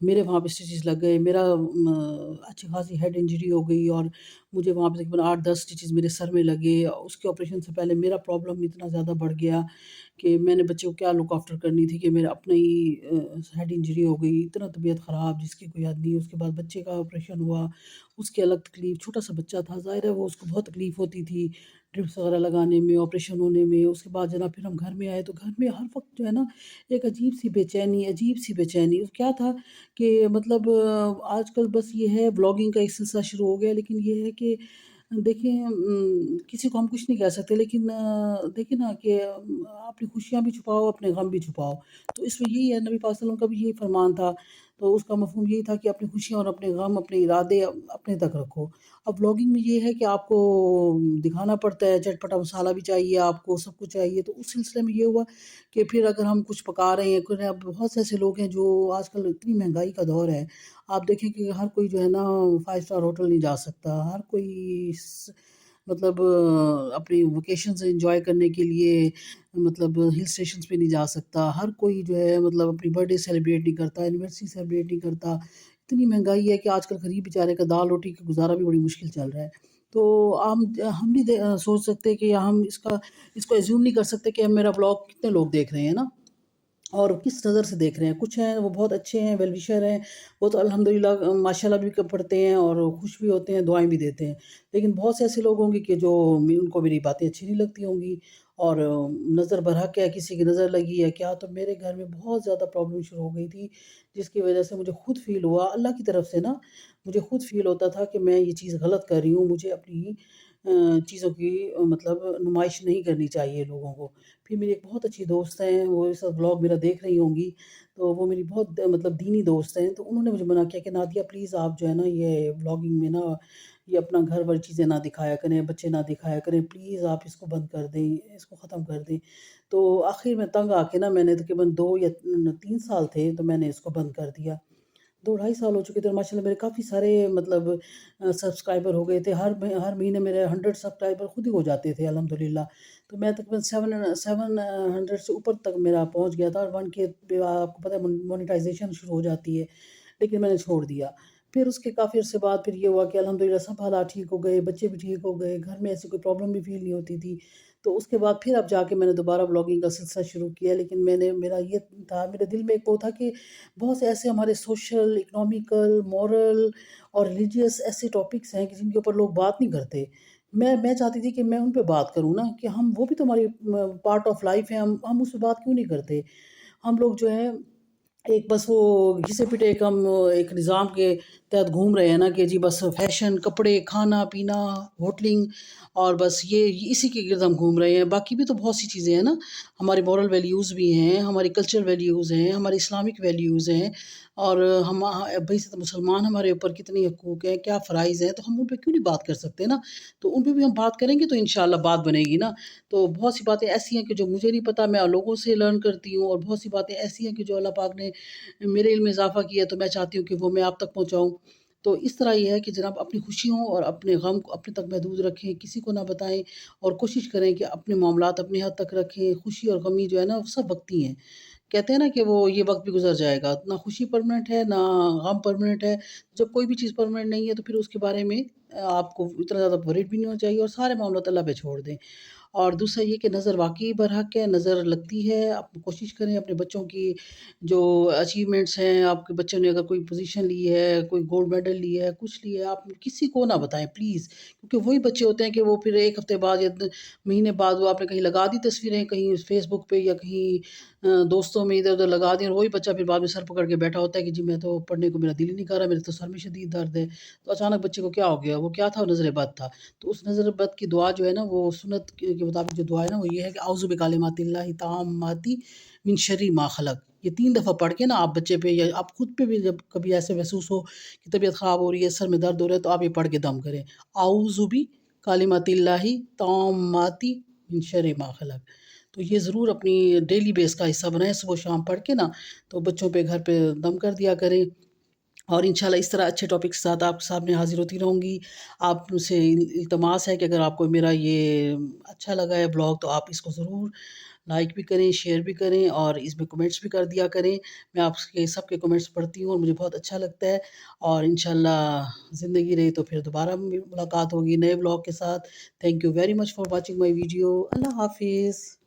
میرے وہاں پہ اسٹچز لگ گئے، میرا اچھی خاصی ہیڈ انجری ہو گئی، اور مجھے وہاں پہ تقریباً 8-10 اسٹچز میرے سر میں لگے۔ اس کے آپریشن سے پہلے میرا پرابلم اتنا زیادہ بڑھ گیا کہ میں نے بچے کو کیا لک آفٹر کرنی تھی کہ میرا اپنا ہی ہیڈ انجری ہو گئی، اتنا طبیعت خراب جس کی کوئی حد نہیں۔ اس کے بعد بچے کا آپریشن ہوا، اس کی الگ تکلیف، چھوٹا سا بچہ تھا، ظاہر ہے وہ اس کو بہت تکلیف ہوتی تھی ڈرپس وغیرہ لگانے میں، آپریشن ہونے میں۔ اس کے بعد جناب پھر ہم گھر میں آئے تو گھر میں ہر وقت جو ہے نا ایک عجیب سی بے چینی کیا تھا کہ مطلب آج کل بس یہ ہے بلاگنگ کا ایک سلسلہ شروع ہو گیا، لیکن یہ ہے کہ دیکھیں کسی کو ہم کچھ نہیں کہہ سکتے، لیکن دیکھیں نا کہ اپنی خوشیاں بھی چھپاؤ، اپنے غم بھی چھپاؤ۔ تو اس میں یہی ہے، نبی پاک صلی اللہ علیہ وسلم کا بھی یہی فرمان تھا، تو اس کا مفہوم یہی تھا کہ اپنی خوشیاں اور اپنے غم، اپنے ارادے اپنے تک رکھو۔ اب بلاگنگ میں یہ ہے کہ آپ کو دکھانا پڑتا ہے، چٹ پٹا مسالہ بھی چاہیے، آپ کو سب کچھ چاہیے۔ تو اس سلسلے میں یہ ہوا کہ پھر اگر ہم کچھ پکا رہے ہیں، اب بہت سے ایسے لوگ ہیں جو آج کل اتنی مہنگائی کا دور ہے، آپ دیکھیں کہ ہر کوئی جو ہے نا 5 اسٹار ہوٹل نہیں جا سکتا، ہر کوئی مطلب اپنی ویکیشنز انجوائے کرنے کے لیے مطلب ہل اسٹیشنز پہ نہیں جا سکتا، ہر کوئی جو ہے مطلب اپنی برتھ ڈے سیلیبریٹ نہیں کرتا، اینیورسری سیلیبریٹ نہیں کرتا۔ اتنی مہنگائی ہے کہ آج کل غریب بیچارے کا دال روٹی کا گزارا بھی بڑی مشکل چل رہا ہے۔ تو ہم نہیں سوچ سکتے کہ ہم اس کو ایزیوم نہیں کر سکتے کہ میرا بلاگ کتنے لوگ دیکھ رہے ہیں نا، اور کس نظر سے دیکھ رہے ہیں۔ کچھ ہیں وہ بہت اچھے ہیں، ویل وشر ہیں، وہ تو الحمدللہ ماشاءاللہ بھی پڑھتے ہیں اور خوش بھی ہوتے ہیں، دعائیں بھی دیتے ہیں۔ لیکن بہت سے ایسے لوگ ہوں گے کہ جو ان کو میری باتیں اچھی نہیں لگتی ہوں گی، اور نظر برحق ہے، کسی کی نظر لگی ہے کیا، تو میرے گھر میں بہت زیادہ پرابلم شروع ہو گئی تھی، جس کی وجہ سے مجھے خود فیل ہوا اللہ کی طرف سے نا، مجھے خود فیل ہوتا تھا کہ میں یہ چیز غلط کر رہی ہوں، مجھے اپنی چیزوں کی مطلب نمائش نہیں کرنی چاہیے لوگوں کو۔ پھر میری ایک بہت اچھی دوست ہیں، وہ اس وقت بلاگ میرا دیکھ رہی ہوں گی، تو وہ میری بہت مطلب دینی دوست ہیں، تو انہوں نے مجھے منع کیا کہ نادیہ پلیز آپ جو ہے نا یہ بلاگنگ میں نا یہ اپنا گھر والی چیزیں نہ دکھایا کریں، بچے نہ دکھایا کریں، پلیز آپ اس کو بند کر دیں، اس کو ختم کر دیں۔ تو آخر میں تنگ آ کے نا میں نے تقریباً 2 یا 3 سال تھے تو میں نے اس کو بند کر دیا۔ 2 ڈھائی سال ہو چکے تھے، اور ماشاء اللہ میرے کافی سارے مطلب سبسکرائبر ہو گئے تھے، ہر مہینے میرے 100 سبسکرائبر خود ہی ہو جاتے تھے الحمدللہ۔ تو میں تقریباً 700 سے اوپر تک میرا پہنچ گیا تھا، اور 1K پہ آپ کو پتہ ہے مونیٹائزیشن شروع ہو جاتی ہے، لیکن میں نے چھوڑ دیا۔ پھر اس کے کافی عرصے بعد پھر یہ ہوا کہ الحمدللہ سب حالات ٹھیک ہو گئے، بچے بھی ٹھیک ہو گئے، گھر میں ایسی کوئی پرابلم بھی فیل نہیں ہوتی تھی۔ تو اس کے بعد پھر اب جا کے میں نے دوبارہ بلاگنگ کا سلسلہ شروع کیا، لیکن میرا یہ تھا، میرے دل میں ایک وہ تھا کہ بہت سے ایسے ہمارے سوشل، اکنامیکل، مورل اور ریلیجیس ایسے ٹاپکس ہیں کہ جن کے اوپر لوگ بات نہیں کرتے۔ میں چاہتی تھی کہ میں ان پہ بات کروں نا، کہ وہ بھی تو ہماری پارٹ آف لائف ہے، ہم اس پہ بات کیوں نہیں کرتے؟ ہم لوگ جو ہے ایک بس وہ گھسے پٹے ایک ہم ایک نظام کے تحت گھوم رہے ہیں نا، کہ جی بس فیشن، کپڑے، کھانا پینا، ہوٹلنگ، اور بس یہ اسی کے گرد ہم گھوم رہے ہیں۔ باقی بھی تو بہت سی چیزیں ہیں نا، ہماری مورل ویلیوز بھی ہیں، ہماری کلچرل ویلیوز ہیں، ہماری اسلامک ویلیوز ہیں، اور ہم بھائی سے مسلمان ہمارے اوپر کتنی حقوق ہیں، کیا فرائض ہیں، تو ہم ان پہ کیوں نہیں بات کر سکتے نا؟ تو ان پہ بھی ہم بات کریں گے تو انشاءاللہ بات بنے گی نا۔ تو بہت سی باتیں ایسی ہیں کہ جو مجھے نہیں پتہ، میں لوگوں سے لرن کرتی ہوں، اور بہت سی باتیں ایسی ہیں کہ جو اللہ پاک نے میرے علم میں اضافہ کیا ہے، تو میں چاہتی ہوں کہ وہ میں آپ تک پہنچاؤں۔ تو اس طرح یہ ہے کہ جناب اپنی خوشیوں اور اپنے غم کو اپنے تک محدود رکھیں، کسی کو نہ بتائیں، اور کوشش کریں کہ اپنے معاملات اپنے حد تک رکھیں۔ خوشی اور غمی جو ہے نا وہ سب وقتی ہیں، کہتے ہیں نا کہ وہ یہ وقت بھی گزر جائے گا، نہ خوشی پرماننٹ ہے نہ غم پرماننٹ ہے۔ جب کوئی بھی چیز پرماننٹ نہیں ہے تو پھر اس کے بارے میں آپ کو اتنا زیادہ ورried بھی نہیں ہونا چاہیے، اور سارے معاملات اللہ پہ چھوڑ دیں۔ اور دوسرا یہ کہ نظر واقعی برحق ہے، نظر لگتی ہے، آپ کوشش کریں اپنے بچوں کی جو اچیومنٹس ہیں، آپ کے بچوں نے اگر کوئی پوزیشن لی ہے، کوئی گولڈ میڈل لی ہے، کچھ لی ہے، آپ کسی کو نہ بتائیں پلیز، کیونکہ وہی بچے ہوتے ہیں کہ وہ پھر ایک ہفتے بعد یا مہینے بعد وہ آپ نے کہیں لگا دی تصویریں، کہیں فیس بک پہ یا کہیں دوستوں میں ادھر ادھر لگا دیں، اور وہی بچہ پھر بعد میں سر پکڑ کے بیٹھا ہوتا ہے کہ جی میں تو پڑھنے کو میرا دل ہی نہیں کر رہا، میرے تو سر میں شدید درد ہے۔ تو اچانک بچے کو کیا ہو گیا؟ وہ کیا تھا؟ نظر بد تھا۔ تو اس نظر بد کی دعا جو ہے نا، وہ سنت کے مطابق جو دعا ہے نا، وہ یہ ہے کہ اعوذ بکلمات اللہ التامات من شر ما خلق۔ یہ 3 دفعہ پڑھ کے نا آپ بچے پہ یا آپ خود پہ بھی جب کبھی ایسے محسوس ہو کہ طبیعت خراب ہو رہی ہے، سر میں درد ہو رہا ہے، تو آپ یہ پڑھ کے دم کریں، اعوذ بکلمات اللہ التامات من شر ما خلق۔ تو یہ ضرور اپنی ڈیلی بیس کا حصہ بنائیں، صبح و شام پڑھ کے نا، تو بچوں پہ گھر پہ دم کر دیا کریں۔ اور انشاءاللہ اس طرح اچھے ٹاپک کے ساتھ آپ کے سامنے حاضر ہوتی رہوں گی۔ آپ سے التماس ہے کہ اگر آپ کو میرا یہ اچھا لگا ہے بلاگ، تو آپ اس کو ضرور لائک بھی کریں، شیئر بھی کریں اور اس میں کمنٹس بھی کر دیا کریں۔ میں آپ کے سب کے کمنٹس پڑھتی ہوں اور مجھے بہت اچھا لگتا ہے، اور انشاءاللہ زندگی رہی تو پھر دوبارہ ملاقات ہوگی نئے بلاگ کے ساتھ۔ Thank you very much for watching my video. اللہ حافظ۔